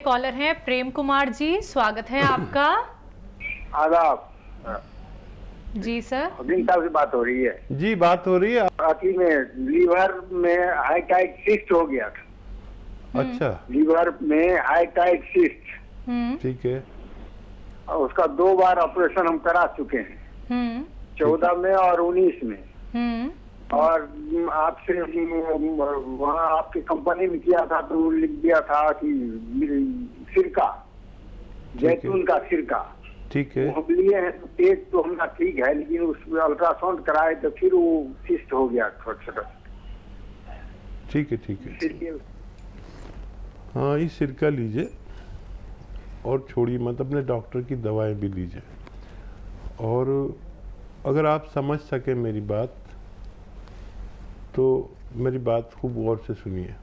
Collar हैं प्रेम कुमार जी, स्वागत है आपका। आदाब जी सर। दिन साहब से बात हो रही है। जी बात हो रही है। बाकी में लीवर में हाई टाइट सिस्ट हो गया था। अच्छा, लीवर में हाई टाइट सिस्ट। ठीक है। उसका 2 बार ऑपरेशन हम करा चुके हैं, 14 में और 19 में। और आपसे वहाँ आपकी कंपनी में किया था तो लिख दिया था कि सिरका, जैतून का सिरका, ठीक है। वो लिए हैं तो पेट तो हमारा ठीक है, लेकिन उसमें अल्ट्रासाउंड कराए तो फिर वो सिस्ट हो गया छोटा। ठीक है, ठीक है। हाँ, ये सिरका लीजिए और छोड़िए मत, अपने डॉक्टर की दवाएं भी लीजिए। और अगर आप समझ सके मेरी बात तो मेरी बात खूब गौर से सुनिए।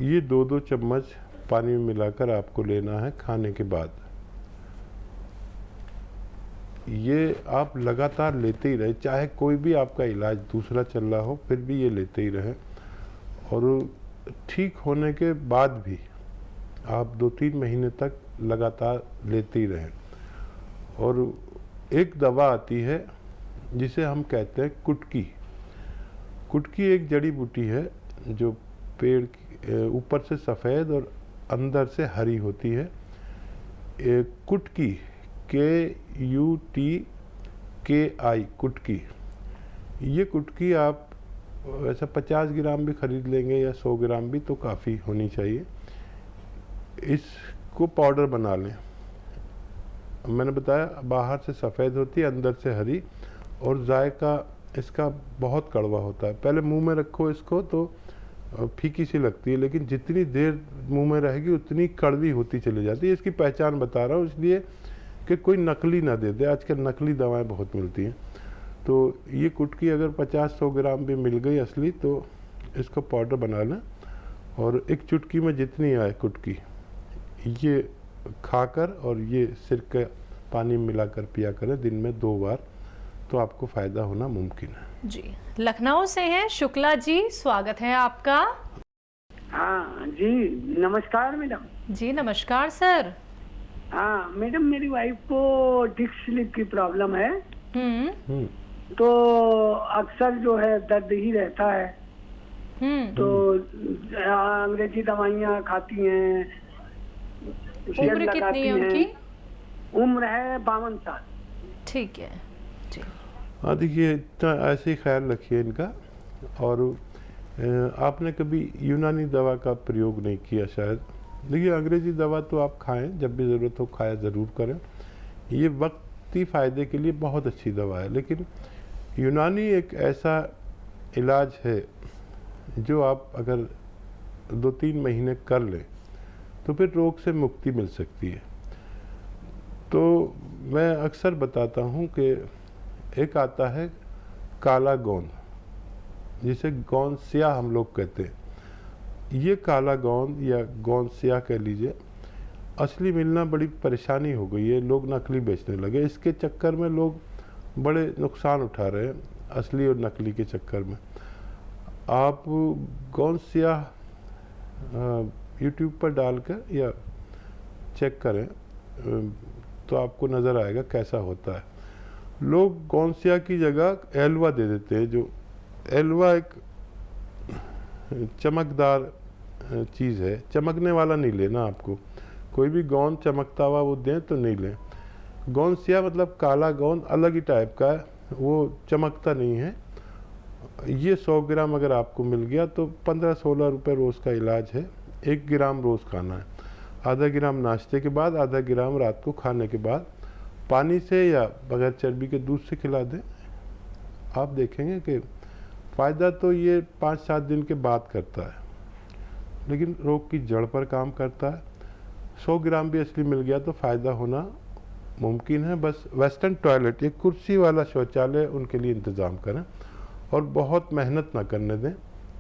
ये 2-2 चम्मच पानी में मिलाकर आपको लेना है खाने के बाद। ये आप लगातार लेते ही रहे, चाहे कोई भी आपका इलाज दूसरा चल रहा हो, फिर भी ये लेते ही रहें। और ठीक होने के बाद भी आप 2-3 महीने तक लगातार लेते ही रहें। और एक दवा आती है जिसे हम कहते हैं कुटकी। कुटकी एक जड़ी बूटी है जो पेड़ ऊपर से सफ़ेद और अंदर से हरी होती है। कुटकी, KUTKI, कुटकी। ये कुटकी आप वैसे 50 ग्राम भी खरीद लेंगे या 100 ग्राम भी तो काफ़ी होनी चाहिए। इसको पाउडर बना लें। मैंने बताया बाहर से सफ़ेद होती है, अंदर से हरी, और जायका इसका बहुत कड़वा होता है। पहले मुंह में रखो इसको तो फीकी सी लगती है, लेकिन जितनी देर मुंह में रहेगी उतनी कड़वी होती चली जाती है। इसकी पहचान बता रहा हूँ इसलिए कि कोई नकली ना दे दे। आजकल नकली दवाएं बहुत मिलती हैं। तो ये कुटकी अगर 50-100 ग्राम भी मिल गई असली तो इसको पाउडर बना लें, और एक चुटकी में जितनी आए कुटकी ये खाकर और ये सिरका पानी में मिलाकर पिया करें दिन में 2 बार, तो आपको फ़ायदा होना मुमकिन है। जी, लखनऊ से हैं शुक्ला जी, स्वागत है आपका। हाँ जी, नमस्कार मैडम। जी नमस्कार सर। हाँ मैडम, मेरी वाइफ को डिस्क स्लिप की प्रॉब्लम है। तो अक्सर जो है दर्द ही रहता है। तो अंग्रेजी दवाइयाँ खाती हैं। उम्र कितनी है उनकी? उम्र है 52 साल। ठीक है जी। हाँ देखिए, इतना ऐसे ही ख्याल रखिए इनका। और आपने कभी यूनानी दवा का प्रयोग नहीं किया शायद। देखिए, अंग्रेजी दवा तो आप खाएं, जब भी ज़रूरत हो खाया ज़रूर करें। ये वक्ती फ़ायदे के लिए बहुत अच्छी दवा है, लेकिन यूनानी एक ऐसा इलाज है जो आप अगर 2-3 महीने कर लें तो फिर रोग से मुक्ति मिल सकती है। तो मैं अक्सर बताता हूँ कि एक आता है काला गोंद, जिसे गोंद स्याह हम लोग कहते हैं। ये काला गोंद या गोंद स्याह कह लीजिए, असली मिलना बड़ी परेशानी हो गई है। लोग नकली बेचने लगे। इसके चक्कर में लोग बड़े नुकसान उठा रहे हैं, असली और नकली के चक्कर में। आप गोंद स्याह यूट्यूब पर डालकर या चेक करें तो आपको नज़र आएगा कैसा होता है। लोग गोंद स्याह की जगह एलवा दे देते हैं। जो एलवा एक चमकदार चीज़ है, चमकने वाला नहीं लेना आपको। कोई भी गोंद चमकता हुआ वो दें तो नहीं लें। गोंद स्याह मतलब काला गोंद अलग ही टाइप का है, वो चमकता नहीं है। ये 100 ग्राम अगर आपको मिल गया तो 15-16 रुपये रोज़ का इलाज है। 1 ग्राम रोज़ खाना है। आधा ग्राम नाश्ते के बाद, आधा ग्राम रात को खाने के बाद पानी से या बगैर चर्बी के दूध से खिला दें। आप देखेंगे कि फ़ायदा तो ये 5-7 दिन के बाद करता है, लेकिन रोग की जड़ पर काम करता है। 100 ग्राम भी असली मिल गया तो फ़ायदा होना मुमकिन है। बस वेस्टर्न टॉयलेट, एक कुर्सी वाला शौचालय उनके लिए इंतज़ाम करें और बहुत मेहनत ना करने दें,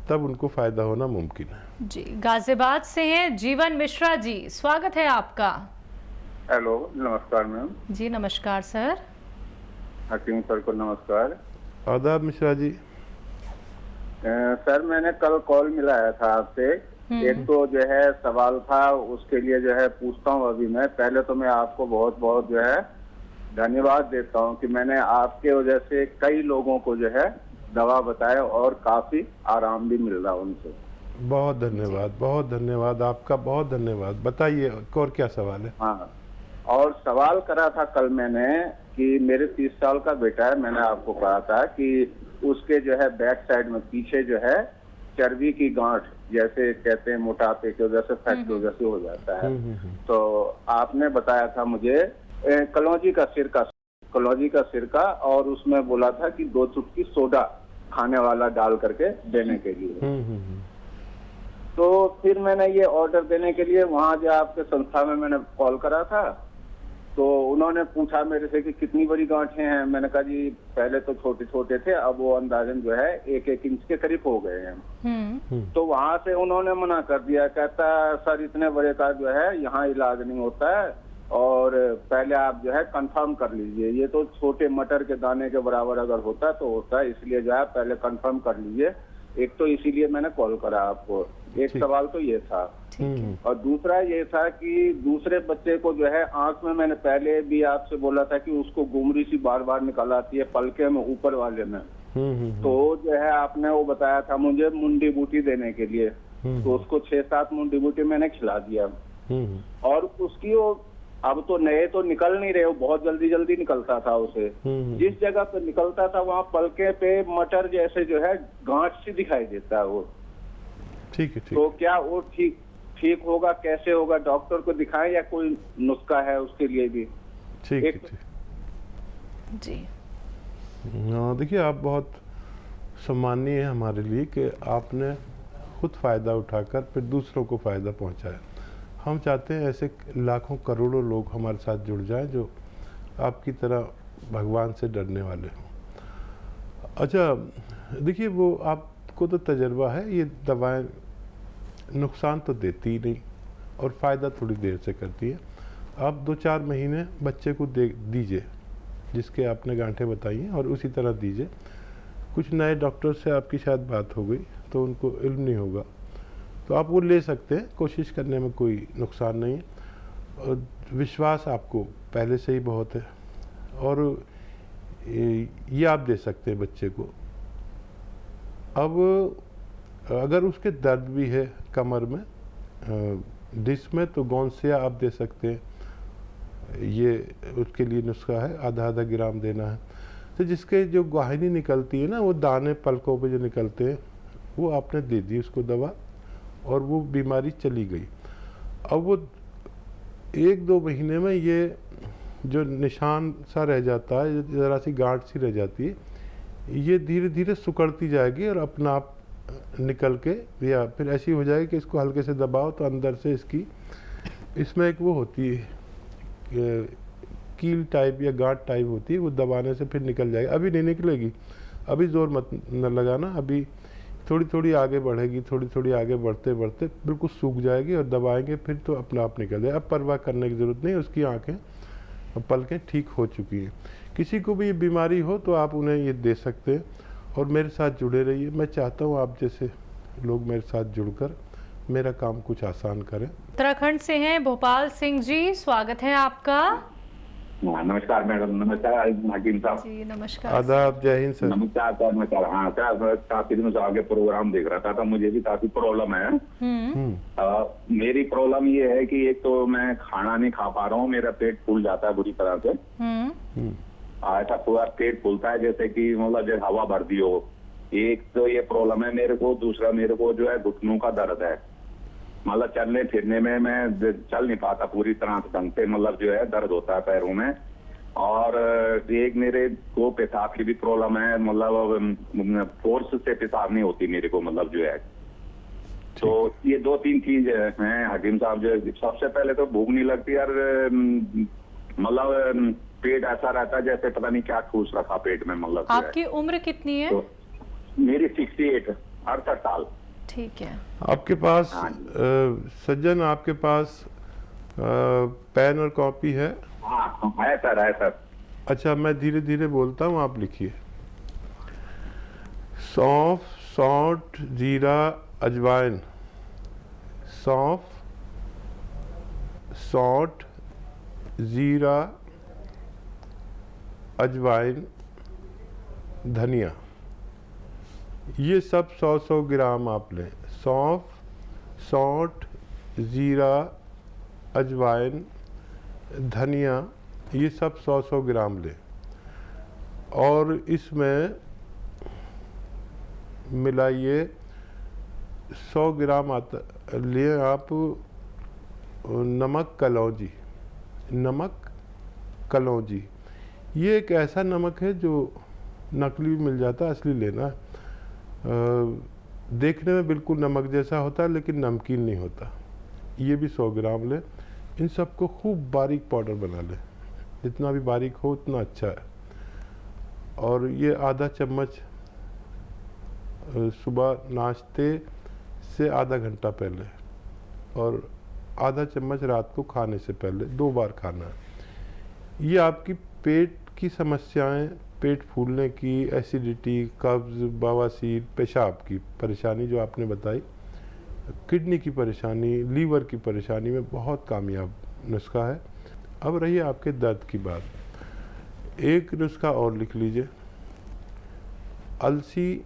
तब उनको फ़ायदा होना मुमकिन है। जी, गाजियाबाद से हैं जीवन मिश्रा जी, स्वागत है आपका। हेलो, नमस्कार मैम। जी नमस्कार सर। हकीम सर को नमस्कार। आदाब मिश्रा जी। सर, मैंने कल कॉल मिलाया था आपसे एक तो जो है सवाल था, उसके लिए जो है पूछता हूँ अभी मैं। पहले तो मैं आपको बहुत बहुत जो है धन्यवाद देता हूँ कि मैंने आपके वजह से कई लोगों को जो है दवा बताया और काफी आराम भी मिल रहा उनसे। बहुत धन्यवाद, बहुत धन्यवाद आपका, बहुत धन्यवाद। बताइए और क्या सवाल है? हाँ, और सवाल करा था कल मैंने कि मेरे 30 साल का बेटा है, मैंने आपको कहा था कि उसके जो है बैक साइड में पीछे जो है चर्बी की गांठ, जैसे कहते हैं मोटापे की वजह से, फैट की वजह से हो जाता है। तो आपने बताया था मुझे कलौंजी का सिरका, और उसमें बोला था कि 2 चुटकी सोडा खाने वाला डाल करके देने के लिए। तो फिर मैंने ये ऑर्डर देने के लिए वहाँ जो आपके संस्था में मैंने कॉल करा था, तो उन्होंने पूछा मेरे से कि कितनी बड़ी गांठें हैं। मैंने कहा जी पहले तो छोटे छोटे थे, अब वो अंदाजन जो है 1-1 इंच के करीब हो गए हैं। तो वहाँ से उन्होंने मना कर दिया, कहता सर इतने बड़े का जो है यहाँ इलाज नहीं होता है, और पहले आप जो है कंफर्म कर लीजिए, ये तो छोटे मटर के दाने के बराबर अगर होता है तो होता है, इसलिए जो है पहले कंफर्म कर लीजिए। एक तो इसीलिए मैंने कॉल करा आपको। एक सवाल तो ये था, और दूसरा ये था कि दूसरे बच्चे को जो है आंख में, मैंने पहले भी आपसे बोला था कि उसको गुमरी सी बार बार निकल आती है पलके में, ऊपर वाले में। तो जो है आपने वो बताया था मुझे मुंडी बूटी देने के लिए, तो उसको 6-7 मुंडी बूटी मैंने खिला दिया, और उसकी वो अब तो नए तो निकल नहीं रहे, वो बहुत जल्दी जल्दी निकलता था उसे। जिस जगह पे निकलता था वहाँ पलके पे मटर जैसे जो है गांठ सी दिखाई देता है वो। ठीक है, तो क्या वो ठीक होगा, कैसे होगा? डॉक्टर को दिखाएं या कोई नुस्खा है उसके लिए भी? ठीक है जी। देखिए आप बहुत सम्मानीय है हमारे लिए कि आपने खुद फ़ायदा उठाकर फिर दूसरों को फ़ायदा पहुंचाया। हम चाहते हैं ऐसे लाखों करोड़ों लोग हमारे साथ जुड़ जाएं जो आपकी तरह भगवान से डरने वाले हों। अच्छा देखिए, वो आपको तो तजर्बा है, ये दवाएं नुकसान तो देती ही नहीं और फ़ायदा थोड़ी देर से करती है। आप 2-4 महीने बच्चे को दीजिए जिसके आपने गांठें बताई हैं, और उसी तरह दीजिए। कुछ नए डॉक्टर से आपकी शायद बात हो गई तो उनको इल्म नहीं होगा, तो आप वो ले सकते हैं, कोशिश करने में कोई नुकसान नहीं है। और विश्वास आपको पहले से ही बहुत है, और ये आप दे सकते हैं बच्चे को। अब अगर उसके दर्द भी है कमर में, डिस्क में, तो गोंसिया आप दे सकते हैं, ये उसके लिए नुस्खा है, आधा ग्राम देना है। तो जिसके जो गाहिनी निकलती है ना, वो दाने पलकों पे जो निकलते हैं, वो आपने दे दी उसको दवा, और वो बीमारी चली गई। अब वो 1-2 महीने में ये जो निशान सा रह जाता है, ज़रा सी गांठ सी रह जाती है, ये धीरे धीरे सिकुड़ती जाएगी और अपना आप निकल के, या फिर ऐसी हो जाएगी कि इसको हल्के से दबाओ तो अंदर से इसमें एक वो होती है कील टाइप या गांठ टाइप होती है, वो दबाने से फिर निकल जाएगी। अभी नहीं निकलेगी, अभी जोर मत न लगाना, अभी थोड़ी थोड़ी आगे बढ़ेगी, थोड़ी थोड़ी आगे बढ़ते बढ़ते बिल्कुल सूख जाएगी, और दबाएंगे फिर तो अपना आप निकल जाए। अब परवाह करने की ज़रूरत नहीं, उसकी आँखें और पलकें ठीक हो चुकी हैं। किसी को भी ये बीमारी हो तो आप उन्हें ये दे सकते हैं, और मेरे साथ जुड़े रहिए। मैं चाहता हूँ आप जैसे लोग मेरे साथ जुड़कर मेरा काम कुछ आसान करें। उत्तराखंड से हैं भोपाल सिंह जी, स्वागत है आपका। नमस्कार मैडम। नमस्कार हकीम साहब जी। नमस्कार। आदाब, जय हिंद सर। नमस्कार सर। नमस्कार। हाँ सर, काफी दिनों से आगे प्रोग्राम देख रहा था, मुझे भी काफी प्रॉब्लम है। मेरी प्रॉब्लम ये है कि एक तो मैं खाना नहीं खा पा रहा हूँ, मेरा पेट फूल जाता है बुरी तरह से। ऐसा पूरा पेट फूलता है जैसे कि मतलब जैसे हवा भर दी हो। एक तो ये प्रॉब्लम है मेरे को, दूसरा मेरे को जो है घुटनों का दर्द है, मतलब चलने फिरने में मैं चल नहीं पाता पूरी तरह से ढंग से, मतलब जो है दर्द होता है पैरों में। और एक मेरे को पेशाब की भी प्रॉब्लम है, मतलब फोर्स से पेशाब नहीं होती मेरे को, मतलब जो है। तो ये 2-3 चीज हैं हकीम साहब। जो सबसे पहले तो भूख नहीं लगती यार, मतलब पेट ऐसा रहता है जैसे पता नहीं क्या ठूस रखा पेट में, मतलब। आपकी उम्र कितनी है? तो मेरी 68 साल। ठीक है। आपके पास सज्जन, आपके पास पेन और कॉपी है? हाँ है सर, है सर। अच्छा, मैं धीरे धीरे बोलता हूँ, आप लिखिए। सौंफ, सौंठ, जीरा, अजवाइन, सौंफ, सौंठ, जीरा, अजवाइन, धनिया, ये सब 100-100 ग्राम आप लें। सौंफ, सौंठ, जीरा, अजवाइन, धनिया, ये सब 100-100 ग्राम लें और इसमें मिलाइए 100 ग्राम आता लिए आप नमक कलौंजी। नमक कलौंजी ये एक ऐसा नमक है जो नकली भी मिल जाता है, असली लेना। देखने में बिल्कुल नमक जैसा होता है लेकिन नमकीन नहीं होता। ये भी 100 ग्राम ले। इन सबको खूब बारीक पाउडर बना ले, जितना भी बारीक हो उतना अच्छा है। और ये आधा चम्मच सुबह नाश्ते से आधा घंटा पहले और आधा चम्मच रात को खाने से पहले 2 बार खाना है। ये आपकी पेट की समस्याएं, पेट फूलने की, एसिडिटी, कब्ज़, बवासीर, पेशाब की परेशानी जो आपने बताई, किडनी की परेशानी, लीवर की परेशानी में बहुत कामयाब नुस्खा है। अब रही आपके दर्द की बात। एक नुस्खा और लिख लीजिए। अलसी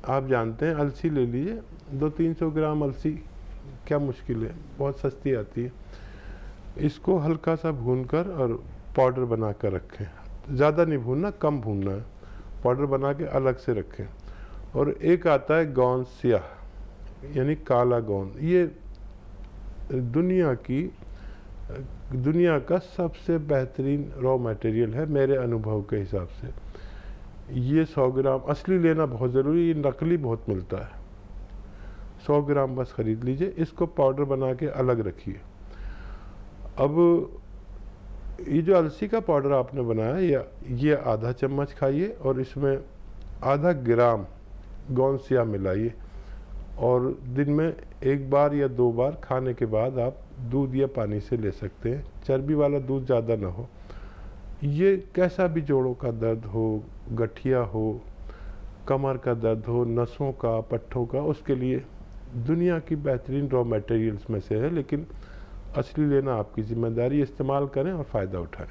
आप जानते हैं, अलसी ले लीजिए। 200-300 ग्राम अलसी, क्या मुश्किल है, बहुत सस्ती आती है। इसको हल्का सा भूनकर और पाउडर बना कर रखें। ज़्यादा नहीं भूनना, कम भूनना है। पाउडर बना के अलग से रखें। और एक आता है गोंद स्याह, यानी काला गोंद। ये दुनिया का सबसे बेहतरीन रॉ मटेरियल है मेरे अनुभव के हिसाब से। ये 100 ग्राम असली लेना बहुत ज़रूरी, ये नकली बहुत मिलता है। 100 ग्राम बस ख़रीद लीजिए। इसको पाउडर बना के अलग रखिए। अब ये जो अलसी का पाउडर आपने बनाया, ये आधा चम्मच खाइए और इसमें आधा ग्राम गोंद स्याह मिलाइए और दिन में 1 बार या 2 बार खाने के बाद आप दूध या पानी से ले सकते हैं। चर्बी वाला दूध ज़्यादा ना हो। ये कैसा भी जोड़ों का दर्द हो, गठिया हो, कमर का दर्द हो, नसों का, पट्ठों का, उसके लिए दुनिया की बेहतरीन रॉ मटेरियल्स में से है। लेकिन असली लेना आपकी जिम्मेदारी। इस्तेमाल करें और फ़ायदा उठाएं।